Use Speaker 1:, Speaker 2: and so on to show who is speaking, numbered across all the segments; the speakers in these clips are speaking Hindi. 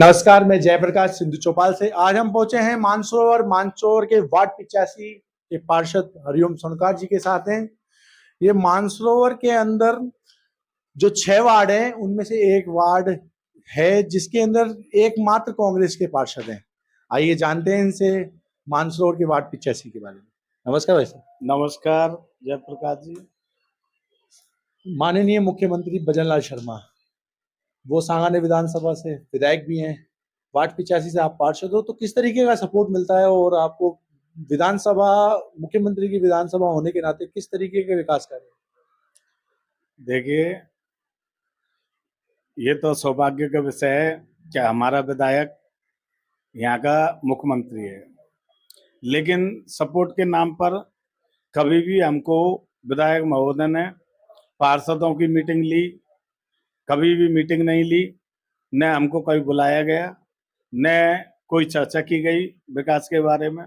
Speaker 1: नमस्कार, मैं जयप्रकाश सिंधु चौपाल से। आज हम पहुंचे हैं मानसरोवर मानचौर के वार्ड 85 के पार्षद हरिओम सोनकार जी के साथ हैं। ये मानसरोवर के अंदर जो 6 वार्ड हैं उनमें से एक वार्ड है जिसके अंदर एकमात्र कांग्रेस के पार्षद हैं। आइए जानते हैं इनसे मानसरोवर के वार्ड 85 के बारे में। नमस्कार भाई साहब।
Speaker 2: नमस्कार जयप्रकाश जी।
Speaker 1: माननीय मुख्यमंत्री भजनलाल शर्मा वो सांगानेर विधानसभा से विधायक भी हैं, वार्ड 85 से आप पार्षद हो, तो किस तरीके का सपोर्ट मिलता है और आपको विधानसभा मुख्यमंत्री की विधानसभा होने के नाते किस तरीके के विकास कार्य?
Speaker 2: देखिए, ये तो सौभाग्य का विषय है कि हमारा विधायक यहाँ का मुख्यमंत्री है, लेकिन सपोर्ट के नाम पर कभी भी हमको विधायक महोदय ने पार्षदों की मीटिंग ली, कभी भी मीटिंग नहीं ली, न हमको कभी बुलाया गया, न कोई चर्चा की गई विकास के बारे में।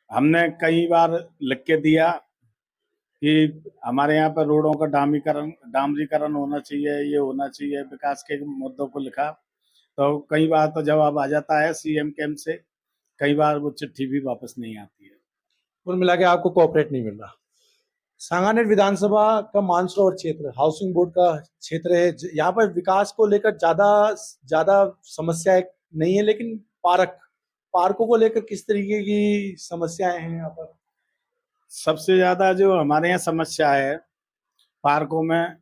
Speaker 2: हमने कई बार लिख के दिया कि हमारे यहाँ पर रोडों का डामरीकरण होना चाहिए, ये होना चाहिए, विकास के मुद्दों को लिखा। तो कई बार तो जवाब आ जाता है सीएम कैंप से, कई बार वो चिट्ठी भी वापस नहीं आती है।
Speaker 1: कुल मिला के आपको कोऑपरेट नहीं मिल रहा। सांगानेर विधानसभा का मानसरोवर क्षेत्र हाउसिंग बोर्ड का क्षेत्र है। यहाँ पर विकास को लेकर ज्यादा ज्यादा समस्याएं नहीं है, लेकिन पार्कों को लेकर किस तरीके की समस्याएं हैं यहाँ पर?
Speaker 2: सबसे ज्यादा जो हमारे यहाँ समस्या है पार्कों में,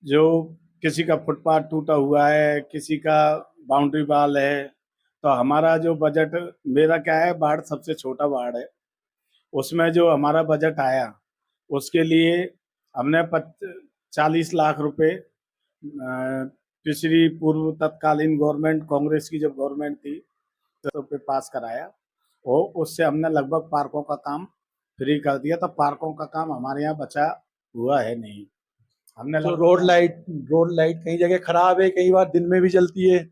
Speaker 2: जो किसी का फुटपाथ टूटा हुआ है, किसी का बाउंड्री वॉल है, तो हमारा जो बजट, मेरा क्या है, वार्ड सबसे छोटा वार्ड है, उसमें जो हमारा बजट आया उसके लिए हमने 40 लाख रुपए पिछली पूर्व तत्कालीन गवर्नमेंट, कांग्रेस की जब गवर्नमेंट थी तो पे पास कराया और उससे हमने लगभग पार्कों का काम फ्री कर दिया। तो पार्कों का काम हमारे यहाँ बचा हुआ है नहीं। हमने
Speaker 1: जो रोड लाइट कई जगह खराब है, कई बार दिन में भी जलती है।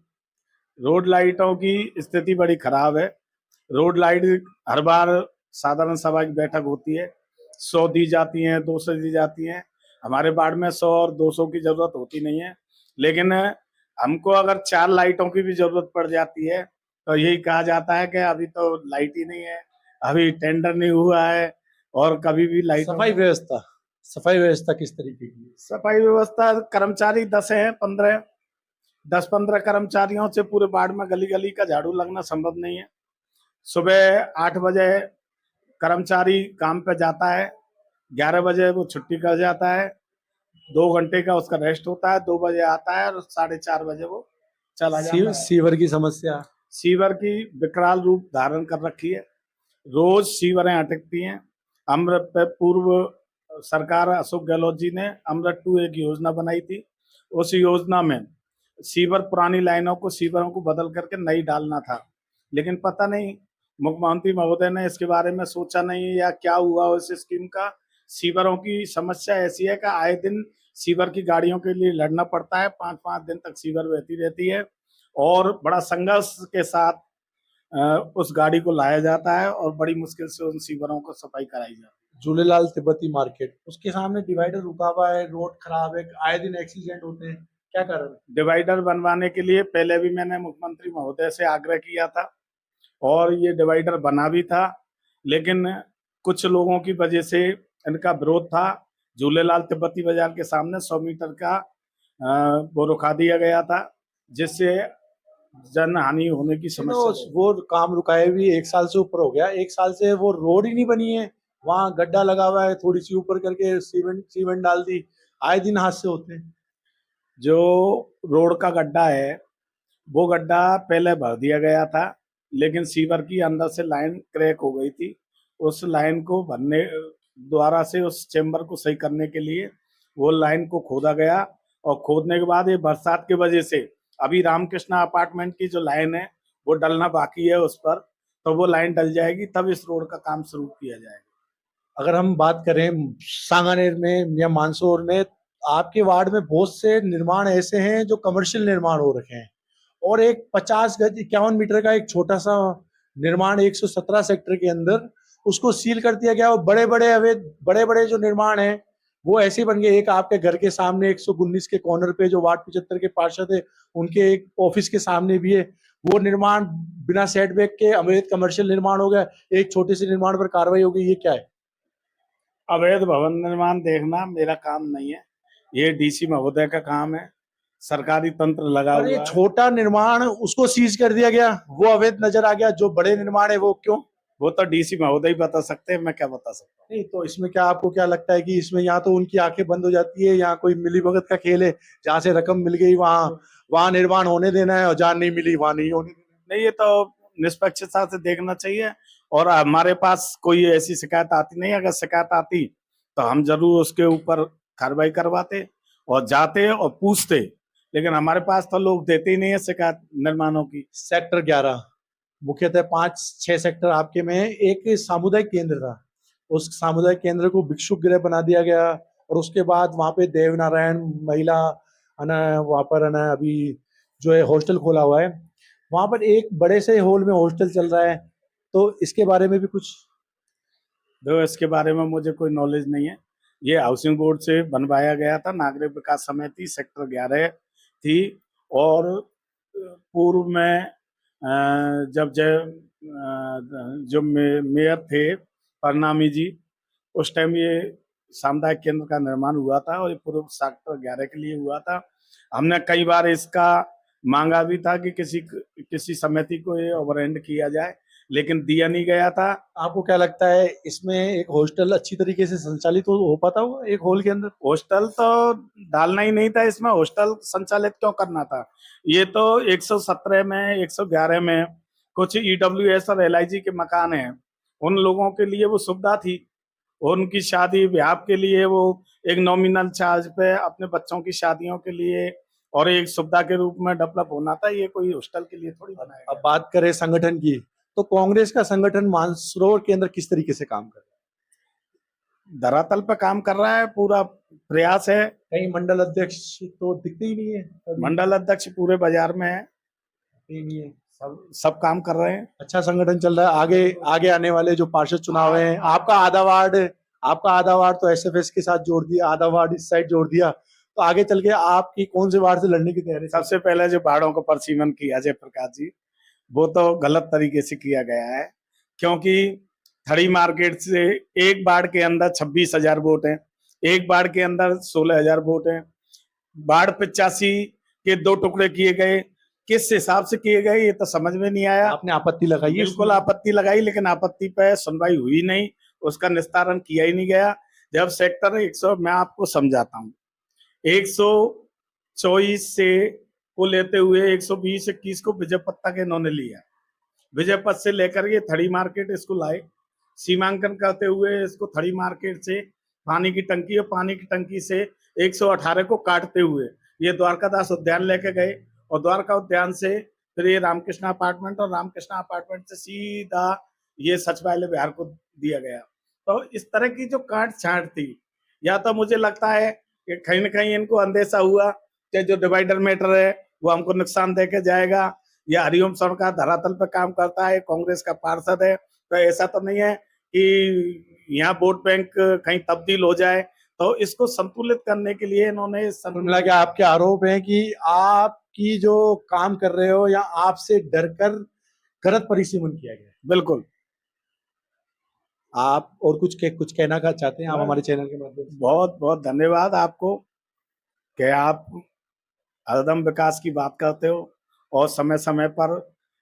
Speaker 2: रोड लाइटों की स्थिति बड़ी खराब है। रोड लाइट हर बार साधारण सभा की बैठक होती है, 100 दी जाती हैं, 200 दी जाती हैं। हमारे वार्ड में 100 और 200 की जरूरत होती नहीं है, लेकिन हमको अगर 4 लाइटों की भी जरूरत पड़ जाती है तो यही कहा जाता है कि अभी तो लाइट ही नहीं है, अभी टेंडर नहीं हुआ है। और कभी भी लाइट
Speaker 1: सफाई व्यवस्था किस तरीके की?
Speaker 2: सफाई व्यवस्था, कर्मचारी 10 कर्मचारियों से पूरे वार्ड में गली गली का झाड़ू लगना संभव नहीं है। सुबह 8 बजे कर्मचारी काम पे जाता है, 11 बजे वो छुट्टी कर जाता है, 2 घंटे का उसका रेस्ट होता है, 2 बजे आता है और 4:30 बजे वो चला जाता है।
Speaker 1: सीवर की समस्या,
Speaker 2: सीवर की विकराल रूप धारण कर रखी है, रोज सीवरें अटकती हैं। अमृत पे पूर्व सरकार अशोक गहलोत जी ने अमृत 2 एक योजना बनाई थी, उस योजना में सीवर, पुरानी लाइनों को, सीवरों को बदल करके नई डालना था, लेकिन पता नहीं मुख्यमंत्री महोदय ने इसके बारे में सोचा नहीं या क्या हुआ उस स्कीम का। सीवरों की समस्या ऐसी है कि आए दिन सीवर की गाड़ियों के लिए लड़ना पड़ता है, 5-5 दिन तक सीवर बहती रहती है और बड़ा संघर्ष के साथ उस गाड़ी को लाया जाता है और बड़ी मुश्किल से उन सीवरों को सफाई कराई जाती है।
Speaker 1: झूलेलाल तिब्बती मार्केट, उसके सामने डिवाइडर रुका हुआ है, रोड खराब है, आए दिन एक्सीडेंट होते हैं, क्या कारण है?
Speaker 2: डिवाइडर बनवाने के लिए पहले भी मैंने मुख्यमंत्री महोदय से आग्रह किया था और ये डिवाइडर बना भी था, लेकिन कुछ लोगों की वजह से इनका विरोध था। झूलेलाल तिब्बती बाजार के सामने 100 मीटर का वो रुका दिया गया था, जिससे जन हानि होने की समस्या।
Speaker 1: वो काम रुकाए भी 1 साल से ऊपर हो गया, 1 साल से वो रोड ही नहीं बनी है। वहां गड्ढा लगा हुआ है, थोड़ी सी ऊपर करके सीमेंट डाल दी, आए दिन हादसे होते हैं।
Speaker 2: जो रोड का गड्ढा है वो गड्ढा पहले भर दिया गया था, लेकिन सीवर की अंदर से लाइन क्रैक हो गई थी। उस लाइन को भरने द्वारा से उस चेम्बर को सही करने के लिए वो लाइन को खोदा गया और खोदने के बाद ये बरसात की वजह से अभी रामकृष्णा अपार्टमेंट की जो लाइन है वो डलना बाकी है उस पर, तो वो लाइन डल जाएगी तब इस रोड का काम शुरू किया जाएगा।
Speaker 1: अगर हम बात करें सांगानेर में या मानसरोवर में, आपके वार्ड में बहुत से निर्माण ऐसे हैं जो कमर्शियल निर्माण हो रखे हैं और एक 50 गज 51 मीटर का एक छोटा सा निर्माण 117 सेक्टर के अंदर उसको सील कर दिया गया और बड़े बड़े जो निर्माण है वो ऐसे बन गए। एक आपके घर के सामने 119 के कॉर्नर पे जो वार्ड 75 के पार्षद है, उनके एक ऑफिस के सामने भी है। वो निर्माण बिना सेटबैक के अवैध कमर्शियल निर्माण हो गया। एक छोटे से निर्माण पर कार्रवाई हो गई। ये क्या है?
Speaker 2: अवैध भवन निर्माण देखना मेरा काम नहीं है, ये डीसी महोदय का काम है। सरकारी तंत्र लगा
Speaker 1: पर ये
Speaker 2: हुआ है।
Speaker 1: छोटा निर्माण उसको सीज कर दिया गया, वो अवैध नजर आ गया। जो बड़े निर्माण है वो क्यों?
Speaker 2: वो तो डीसी महोदय ही बता सकते हैं, मैं क्या बता सकता हूँ।
Speaker 1: नहीं तो इसमें क्या, आपको क्या लगता है कि इसमें यहाँ तो उनकी आंखें बंद हो जाती है, यहाँ कोई मिलीभगत का खेल है? जहां से रकम मिल गई वहां वहां निर्माण होने देना है, और जहां नहीं मिली वहां नहीं होने देना
Speaker 2: नहीं, ये तो निष्पक्षता से देखना चाहिए। और हमारे पास कोई ऐसी शिकायत आती नहीं। अगर शिकायत आती तो हम जरूर उसके ऊपर कार्रवाई करवाते और जाते और पूछते, लेकिन हमारे पास तो लोग देते ही नहीं है शिकायत निर्माणों की।
Speaker 1: है। सेक्टर 11 मुख्यतः 5-6 सेक्टर आपके में है। एक सामुदायिक केंद्र था, उस सामुदायिक केंद्र को भिक्षुक गृह बना दिया गया, और उसके बाद वहां पे देवनारायण महिला है ना, वहां पर है ना अभी जो है हॉस्टल खोला हुआ है। वहां पर एक बड़े से हॉल में हॉस्टल चल रहा है, तो इसके बारे में भी कुछ?
Speaker 2: देखो, इसके बारे में मुझे कोई नॉलेज नहीं है। ये हाउसिंग बोर्ड से बनवाया गया था, नागरिक विकास समिति सेक्टर 11 थी। और पूर्व में जब जो मेयर थे परनामी जी, उस टाइम ये सामुदायिक केंद्र का निर्माण हुआ था और ये पूर्व सेक्टर 11 के लिए हुआ था। हमने कई बार इसका मांगा भी था कि किसी समिति को ये ओवरहेंड किया जाए, लेकिन दिया नहीं गया था।
Speaker 1: आपको क्या लगता है इसमें एक हॉस्टल अच्छी तरीके से संचालित हो पाता होगा एक हॉल के अंदर?
Speaker 2: हॉस्टल तो डालना ही नहीं था इसमें, हॉस्टल संचालित क्यों करना था? ये तो 117 में 111 में कुछ ईडब्ल्यूएस और एलआईजी के मकान हैं, उन लोगों के लिए वो सुविधा थी। उनकी शादी ब्याह के लिए वो एक नॉमिनल चार्ज पे अपने बच्चों की शादियों के लिए और एक सुविधा के रूप में डेवलप होना था। ये कोई हॉस्टल के लिए थोड़ी बनाया
Speaker 1: अब
Speaker 2: गया।
Speaker 1: बात करें संगठन की, तो कांग्रेस का संगठन मानसरोवर के अंदर किस तरीके से काम कर रहा
Speaker 2: धरातल पे काम कर रहा है, पूरा प्रयास है।
Speaker 1: है? कहीं मंडल अध्यक्ष तो दिखते ही नहीं है अभी।
Speaker 2: मंडल अध्यक्ष पूरे बाजार में है,
Speaker 1: दिखते ही नहीं है।
Speaker 2: सब काम कर रहे हैं।
Speaker 1: अच्छा संगठन चल रहा है। आगे आगे आने वाले जो पार्षद चुनाव हैं, आपका आधा वार्ड तो एसएफएस के साथ जोड़ दिया, आधा वार्ड इस साइड जोड़ दिया, तो आगे चल के आपकी कौन से वार्ड से लड़ने की तैयारी?
Speaker 2: सबसे पहले जो बाड़ों का परिसीमन किया जय प्रकाश जी, वो तो गलत तरीके से किया गया है। क्योंकि थड़ी मार्केट से एक वार्ड के अंदर 26,000 वोट हैं, एक वार्ड के अंदर 16,000 वोट हैं। वार्ड 85 के 2 टुकड़े किए गए, किस हिसाब से किए गए ये तो समझ में नहीं आया।
Speaker 1: आपने आपत्ति लगाई है?
Speaker 2: बिल्कुल आपत्ति लगाई, लेकिन आपत्ति पे सुनवाई हुई नहीं, उसका निस्तारण किया ही नहीं गया। जब सेक्टर 100, मैं आपको समझाता हूँ, 124 से को लेते हुए 120-21 को विजय पत्ता के इन्होंने लिया। विजय पथ से लेकर ये थड़ी मार्केट इसको लाए, सीमांकन करते हुए इसको थड़ी मार्केट से पानी की टंकी और पानी की टंकी से 118 को काटते हुए ये द्वारकादास उद्यान लेके गए, और द्वारका उद्यान से फिर ये रामकृष्ण अपार्टमेंट, और रामकृष्ण अपार्टमेंट से सीधा ये सचिवालय बिहार को दिया गया। तो इस तरह की जो काट छांट थी, या तो मुझे लगता है कि कहीं ना कहीं इनको अंदेशा हुआ कि जो डिवाइडर मैटर है वो हमको नुकसान दे के जाएगा, या हरिओम सरकार धरातल पर काम करता है, कांग्रेस का पार्षद है, तो ऐसा तो नहीं है कि यहाँ वोट बैंक कहीं तब्दील हो जाए। तो इसको संतुलित करने के लिए इन्होंने
Speaker 1: कुल मिला के आपके आरोप हैं कि आपकी जो काम कर रहे हो या आपसे डरकर गलत परिसीमन किया गया है।
Speaker 2: बिल्कुल।
Speaker 1: आप और कुछ कहना का चाहते हैं आप हमारे चैनल के माध्यम से?
Speaker 2: बहुत बहुत धन्यवाद आपको कि आप हरदम विकास की बात करते हो और समय समय पर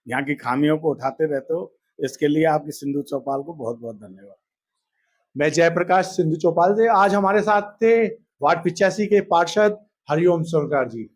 Speaker 2: यहाँ की खामियों को उठाते रहते हो। इसके लिए आपकी सिंधु चौपाल को बहुत बहुत धन्यवाद।
Speaker 1: मैं जयप्रकाश सिंधु चौपाल से। आज हमारे साथ थे वार्ड 85 के पार्षद हरिओम सरकार जी।